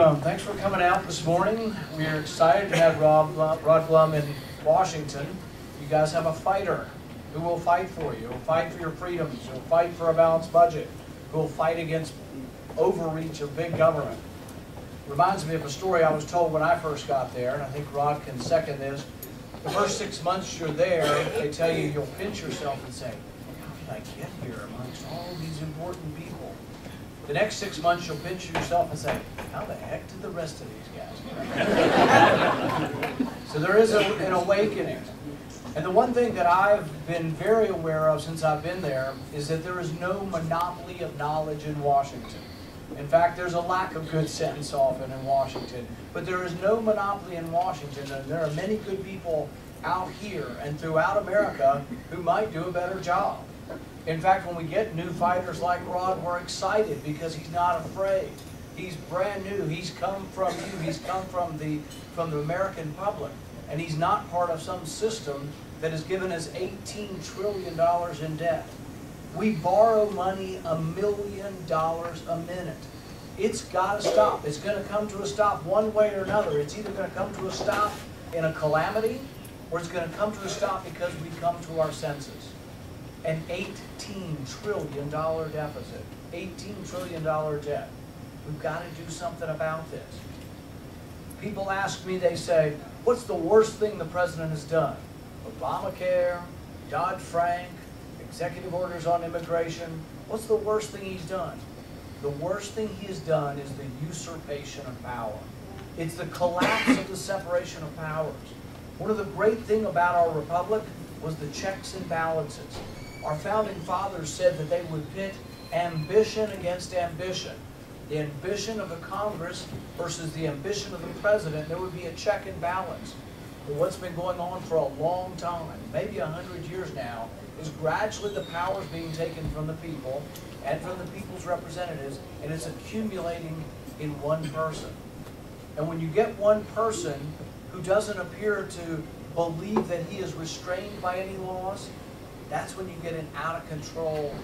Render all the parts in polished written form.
Welcome. Thanks for coming out this morning. We are excited to have Rod Blum in Washington. You guys have a fighter who will fight for you, who will fight for your freedoms, who will fight for a balanced budget, who will fight against overreach of big government. Reminds me of a story I was told when I first got there, and I think Rod can second this. The first 6 months you're there, they tell you you'll pinch yourself and say, how did I get here amongst all these important people? The next 6 months you'll pinch yourself and say, how the heck did the rest of these guys get here? So there is an awakening. And the one thing that I've been very aware of since I've been there is that there is no monopoly of knowledge in Washington. In fact, there's a lack of good sense often in Washington. But there is no monopoly in Washington, and there are many good people out here and throughout America who might do a better job. In fact, when we get new fighters like Rod, we're excited because he's not afraid. He's brand new. He's come from you. He's come from the American public. And he's not part of some system that has given us $18 trillion in debt. We borrow money $1 million a minute. It's got to stop. It's going to come to a stop one way or another. It's either going to come to a stop in a calamity, or it's going to come to a stop because we come to our senses. An $18 trillion deficit, $18 trillion debt. We've got to do something about this. People ask me, they say, what's the worst thing the president has done? Obamacare, Dodd-Frank, executive orders on immigration. What's the worst thing he's done? The worst thing he has done is the usurpation of power. It's the collapse of the separation of powers. One of the great things about our republic was the checks and balances. Our founding fathers said that they would pit ambition against ambition. The ambition of the Congress versus the ambition of the president, there would be a check and balance. But what's been going on for a long time, maybe 100 years now, is gradually the powers being taken from the people and from the people's representatives, and it's accumulating in one person. And when you get one person who doesn't appear to believe that he is restrained by any laws, that's when you get an out-of-control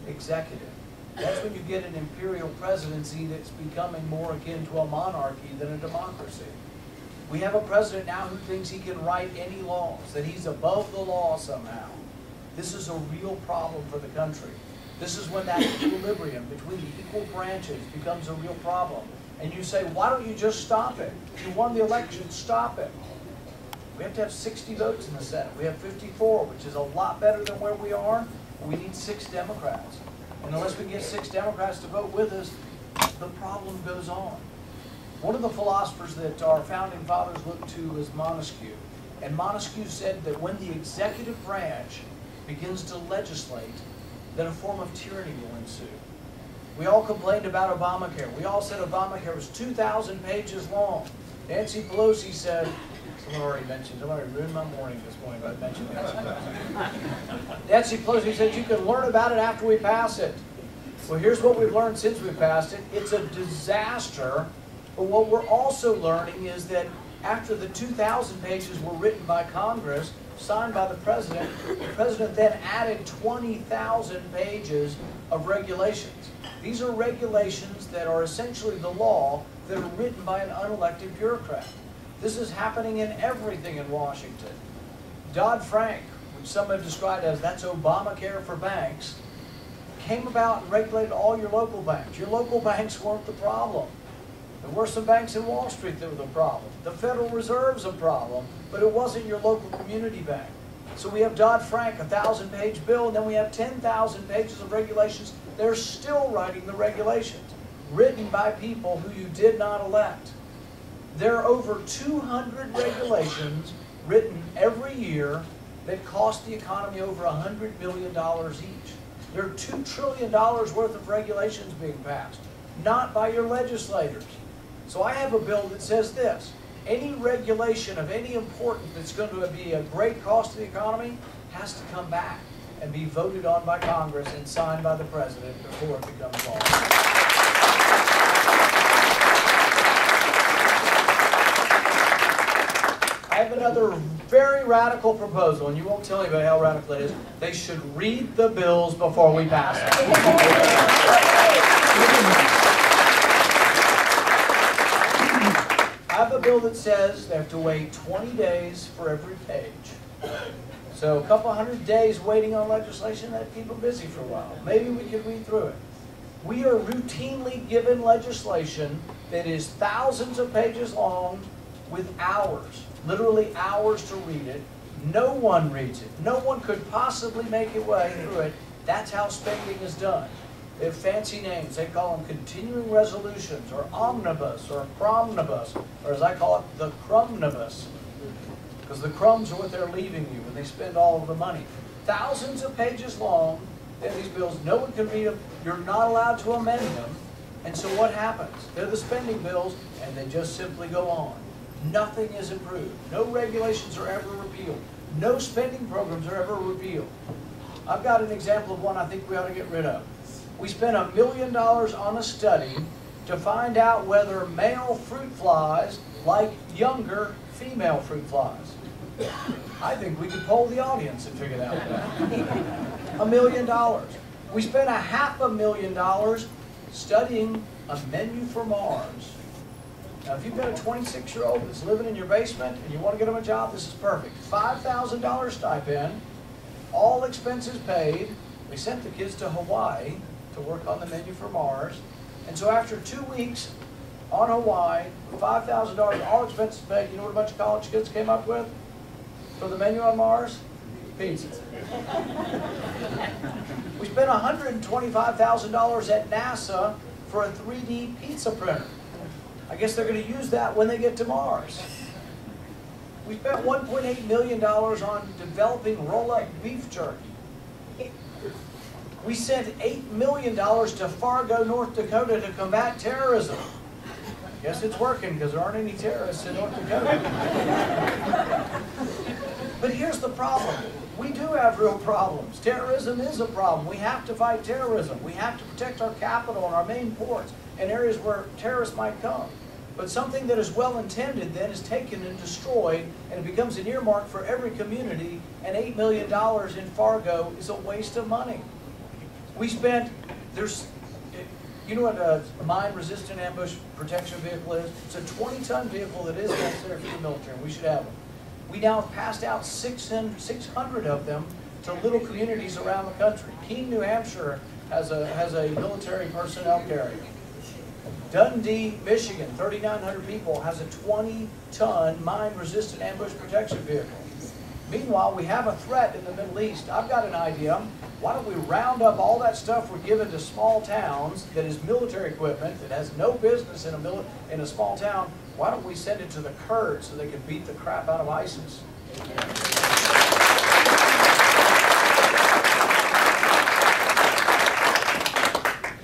executive. That's when you get an imperial presidency that's becoming more akin to a monarchy than a democracy. We have a president now who thinks he can write any laws, that he's above the law somehow. This is a real problem for the country. This is when that equilibrium between the equal branches becomes a real problem. And you say, why don't you just stop it? You won the election, stop it. We have to have 60 votes in the Senate. We have 54, which is a lot better than where we are. We need 6 Democrats. And unless we get 6 Democrats to vote with us, the problem goes on. One of the philosophers that our founding fathers looked to was Montesquieu. And Montesquieu said that when the executive branch begins to legislate, then a form of tyranny will ensue. We all complained about Obamacare. We all said Obamacare was 2,000 pages long. Nancy Pelosi said, someone already ruined my morning this morning, but I mentioned Nancy Pelosi. Nancy Pelosi said you can learn about it after we pass it. Well, here's what we've learned since we passed it. It's a disaster, but what we're also learning is that after the 2,000 pages were written by Congress, signed by the president then added 20,000 pages of regulations. These are regulations that are essentially the law that are written by an unelected bureaucrat. This is happening in everything in Washington. Dodd-Frank, which some have described as that's Obamacare for banks, came about and regulated all your local banks. Your local banks weren't the problem. There were some banks in Wall Street that were the problem. The Federal Reserve's a problem, but it wasn't your local community bank. So we have Dodd-Frank, a 1,000-page bill, and then we have 10,000 pages of regulations. They're still writing the regulations, written by people who you did not elect. There are over 200 regulations written every year that cost the economy over $100 billion each. There are $2 trillion worth of regulations being passed, not by your legislators. So I have a bill that says this: any regulation of any importance that's going to be a great cost to the economy has to come back and be voted on by Congress and signed by the president before it becomes law. I have another very radical proposal, and you won't tell anybody how radical it is. They should read the bills before we pass them. I have a bill that says they have to wait 20 days for every page. So a couple hundred days waiting on legislation, that'd keep them busy for a while. Maybe we could read through it. We are routinely given legislation that is thousands of pages long with hours, literally hours to read it. No one reads it. No one could possibly make it way through it. That's how spending is done. They have fancy names. They call them continuing resolutions, or omnibus, or crumnibus, or as I call it, the crumnibus. Because the crumbs are what they're leaving you when they spend all of the money. Thousands of pages long, they have these bills. No one can read them. You're not allowed to amend them. And so what happens? They're the spending bills, and they just simply go on. Nothing is improved. No regulations are ever repealed. No spending programs are ever repealed. I've got an example of one I think we ought to get rid of. We spent $1 million on a study to find out whether male fruit flies like younger female fruit flies. I think we could poll the audience and figure that out. $1 million. We spent $500,000 studying a menu for Mars. Now, if you've got a 26-year-old that's living in your basement and you want to get them a job, this is perfect. $5,000 stipend, all expenses paid. We sent the kids to Hawaii to work on the menu for Mars. And so after 2 weeks on Hawaii, $5,000, all expenses paid, you know what a bunch of college kids came up with for the menu on Mars? Pizza. We spent $125,000 at NASA for a 3D pizza printer. I guess they're going to use that when they get to Mars. We spent $1.8 million on developing roll-up beef jerky. We sent $8 million to Fargo, North Dakota to combat terrorism. I guess it's working because there aren't any terrorists in North Dakota. But here's the problem. We do have real problems. Terrorism is a problem. We have to fight terrorism. We have to protect our capital and our main ports and areas where terrorists might come. But something that is well intended then is taken and destroyed, and it becomes an earmark for every community, and $8 million in Fargo is a waste of money. We spent, you know what a mine-resistant ambush protection vehicle is? It's a 20-ton vehicle that is necessary for the military. We should have them. We now have passed out 600 of them to little communities around the country. Keene, New Hampshire has a military personnel carrier. Dundee, Michigan, 3,900 people, has a 20-ton mine-resistant ambush protection vehicle. Meanwhile, we have a threat in the Middle East. I've got an idea. Why don't we round up all that stuff we're given to small towns that is military equipment that has no business in a small town? Why don't we send it to the Kurds so they can beat the crap out of ISIS?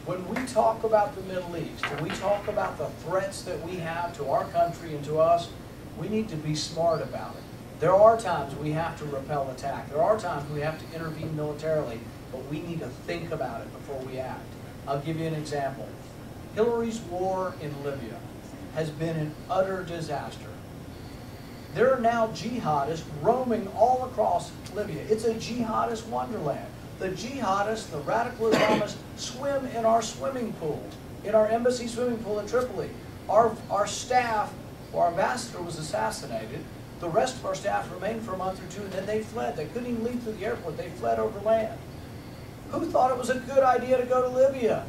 When we talk about the Middle East, and we talk about the threats that we have to our country and to us, we need to be smart about it. There are times we have to repel attack. There are times we have to intervene militarily, but we need to think about it before we act. I'll give you an example. Hillary's war in Libya has been an utter disaster. There are now jihadists roaming all across Libya. It's a jihadist wonderland. The jihadists, the radical Islamists, swim in our swimming pool, in our embassy swimming pool in Tripoli. Our staff, our ambassador was assassinated. The rest of our staff remained for a month or two, and then they fled. They couldn't even leave through the airport. They fled over land. Who thought it was a good idea to go to Libya?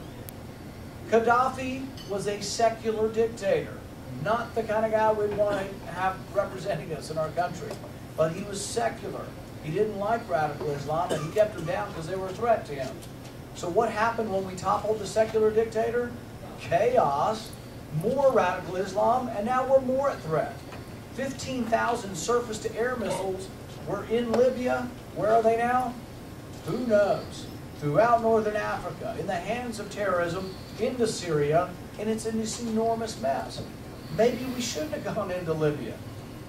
Gaddafi was a secular dictator, not the kind of guy we'd want to have representing us in our country. But he was secular. He didn't like radical Islam, and he kept them down because they were a threat to him. So what happened when we toppled the secular dictator? Chaos, more radical Islam, and now we're more at threat. 15,000 surface-to-air missiles were in Libya. Where are they now? Who knows? Throughout northern Africa, in the hands of terrorism, into Syria, and it's in this enormous mess. Maybe we shouldn't have gone into Libya.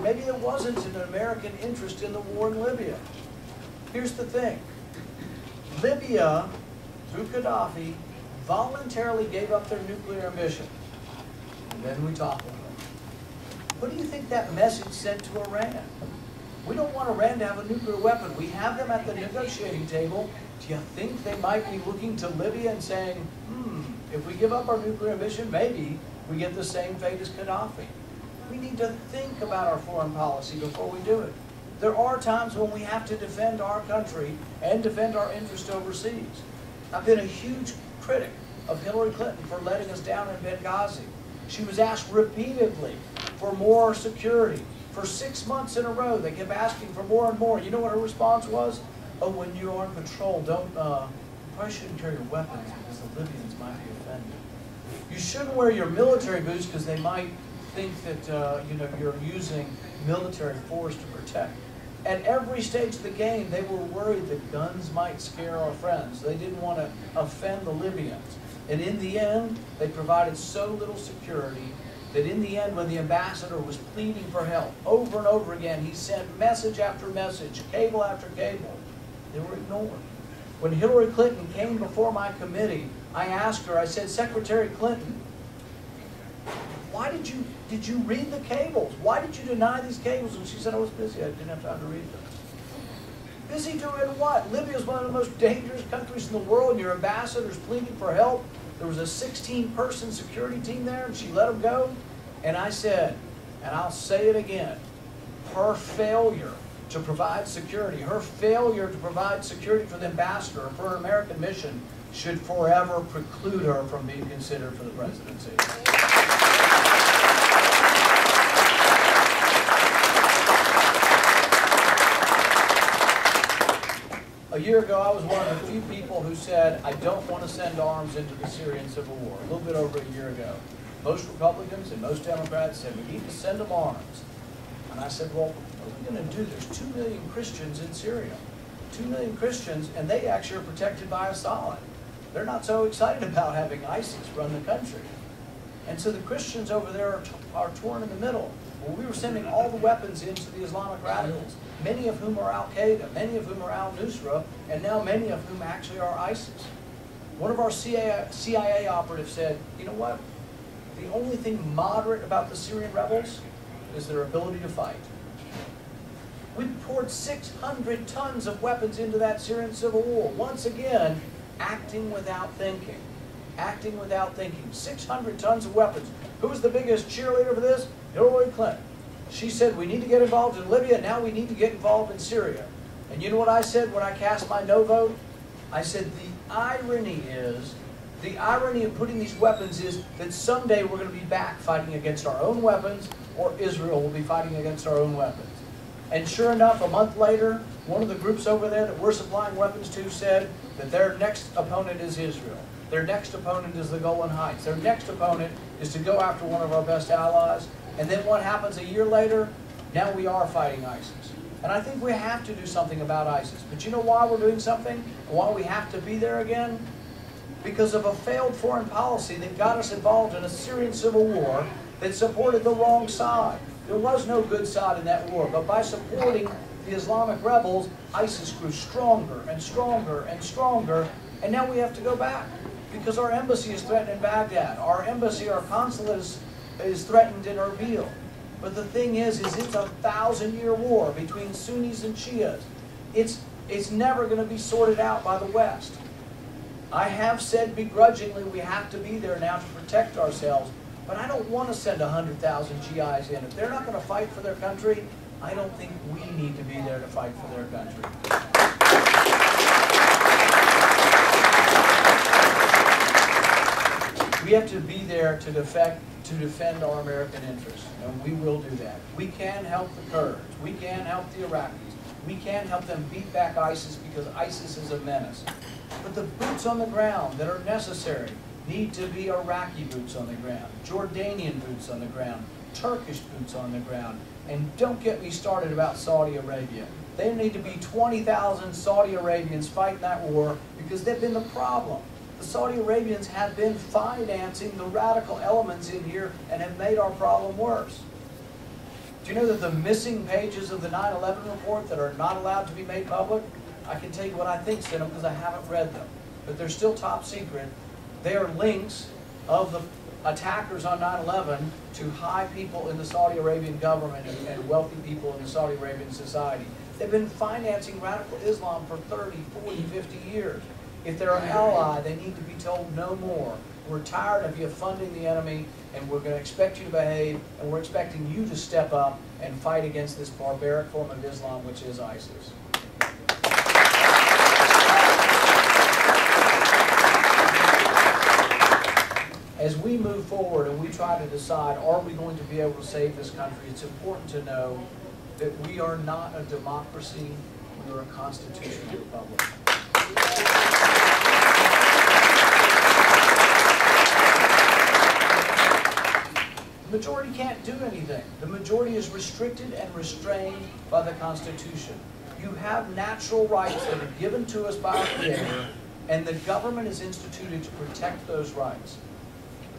Maybe there wasn't an American interest in the war in Libya. Here's the thing. Libya, through Gaddafi, voluntarily gave up their nuclear ambition. And then we toppled them. What do you think that message sent to Iran? We don't want Iran to have a nuclear weapon. We have them at the negotiating table. Do you think they might be looking to Libya and saying, if we give up our nuclear ambition, maybe we get the same fate as Gaddafi? we need to think about our foreign policy before we do it. There are times when we have to defend our country and defend our interest overseas. I've been a huge critic of Hillary Clinton for letting us down in Benghazi. She was asked repeatedly for more security. For 6 months in a row, they kept asking for more and more. You know what her response was? Oh, when you're on patrol, you probably shouldn't carry your weapons because the Libyans might be offended. You shouldn't wear your military boots because they might think that you're using military force to protect. At every stage of the game, they were worried that guns might scare our friends. They didn't want to offend the Libyans. And in the end, they provided so little security that in the end, when the ambassador was pleading for help, over and over again, he sent message after message, cable after cable. They were ignored. When Hillary Clinton came before my committee, I asked her, I said, Secretary Clinton, why did you read the cables? Why did you deny these cables? And she said, I was busy. I didn't have time to read them. Busy doing what? Libya is one of the most dangerous countries in the world, and your ambassador's pleading for help. There was a 16-person security team there, and she let them go. And I said, and I'll say it again, her failure to provide security, her failure to provide security for the ambassador for her American mission should forever preclude her from being considered for the presidency. A year ago, I was one of the few people who said, I don't want to send arms into the Syrian civil war, a little bit over a year ago. Most Republicans and most Democrats said, we need to send them arms. And I said, well, what are we going to do? There's 2 million Christians in Syria. 2 million Christians, and they actually are protected by Assad. They're not so excited about having ISIS run the country. And so the Christians over there are torn in the middle. Well, we were sending all the weapons into the Islamic radicals, many of whom are Al-Qaeda, many of whom are al-Nusra, and now many of whom actually are ISIS. One of our CIA operatives said, you know what? The only thing moderate about the Syrian rebels is their ability to fight. We poured 600 tons of weapons into that Syrian civil war. Once again, acting without thinking. Acting without thinking. 600 tons of weapons. Who was the biggest cheerleader for this? Hillary Clinton. She said, we need to get involved in Libya, now we need to get involved in Syria. And you know what I said when I cast my no vote? I said, the irony of putting these weapons is that someday we're going to be back fighting against our own weapons, or Israel will be fighting against our own weapons. And sure enough, a month later, one of the groups over there that we're supplying weapons to said that their next opponent is Israel. Their next opponent is the Golan Heights. Their next opponent is to go after one of our best allies. And then what happens a year later? Now we are fighting ISIS. And I think we have to do something about ISIS. But you know why we're doing something? And why we have to be there again? Because of a failed foreign policy that got us involved in a Syrian civil war that supported the wrong side. There was no good side in that war, but by supporting the Islamic rebels, ISIS grew stronger and stronger and stronger, and now we have to go back because our embassy is threatened in Baghdad. Our embassy, our consulate is threatened in Erbil. But the thing is it's a 1,000-year war between Sunnis and Shias. It's never going to be sorted out by the West. I have said begrudgingly we have to be there now to protect ourselves, but I don't want to send 100,000 GIs in. If they're not going to fight for their country, I don't think we need to be there to fight for their country. We have to be there to defend our American interests, and we will do that. We can help the Kurds. We can help the Iraqis. We can help them beat back ISIS because ISIS is a menace. But the boots on the ground that are necessary need to be Iraqi boots on the ground, Jordanian boots on the ground, Turkish boots on the ground. And don't get me started about Saudi Arabia. There need to be 20,000 Saudi Arabians fighting that war because they've been the problem. The Saudi Arabians have been financing the radical elements in here and have made our problem worse. Do you know that the missing pages of the 9/11 report that are not allowed to be made public? I can tell you what I think's in them because I haven't read them. But they're still top secret. They are links of the attackers on 9/11 to high people in the Saudi Arabian government and wealthy people in the Saudi Arabian society. They've been financing radical Islam for 30, 40, 50 years. If they're an ally, they need to be told no more. We're tired of you funding the enemy, and we're going to expect you to behave, and we're expecting you to step up and fight against this barbaric form of Islam, which is ISIS. As we move forward and we try to decide, are we going to be able to save this country, it's important to know that we are not a democracy, we are a constitutional republic. The majority can't do anything. The majority is restricted and restrained by the Constitution. You have natural rights that are given to us by our Creator, and the government is instituted to protect those rights.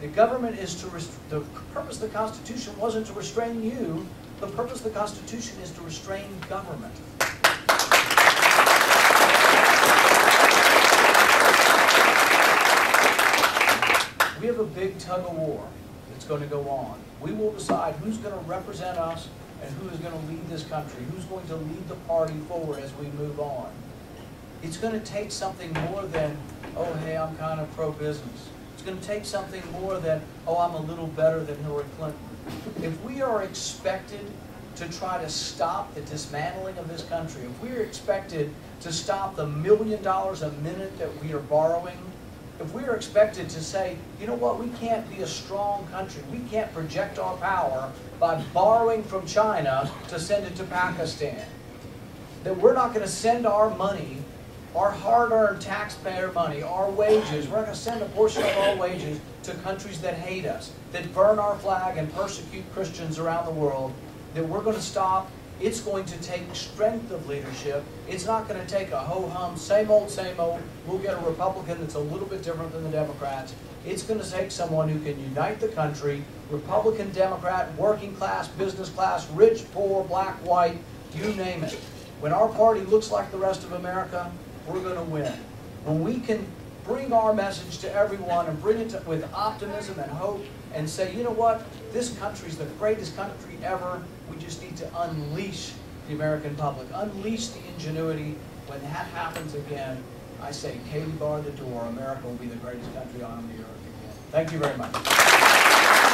The government is to, the purpose of the Constitution wasn't to restrain you, the purpose of the Constitution is to restrain government. We have a big tug of war that's going to go on. We will decide who's going to represent us and who is going to lead this country, who's going to lead the party forward as we move on. It's going to take something more than, oh, hey, I'm kind of pro-business. It's going to take something more than, oh, I'm a little better than Hillary Clinton. If we are expected to try to stop the dismantling of this country, if we are expected to stop the $1 million a minute that we are borrowing, if we are expected to say, you know what, we can't be a strong country, we can't project our power by borrowing from China to send it to Pakistan, that we're not going to send our money, our hard-earned taxpayer money, our wages, we're not going to send a portion of our wages to countries that hate us, that burn our flag and persecute Christians around the world, that we're going to stop. It's going to take strength of leadership. It's not going to take a ho-hum, same old, we'll get a Republican that's a little bit different than the Democrats. It's going to take someone who can unite the country, Republican, Democrat, working class, business class, rich, poor, black, white, you name it. When our party looks like the rest of America, we're going to win. When we can bring our message to everyone and bring it with optimism and hope and say, you know what, this country's the greatest country ever. We just need to unleash the American public, unleash the ingenuity. When that happens again, I say, Katie bar the door, America will be the greatest country on the earth again. Thank you very much.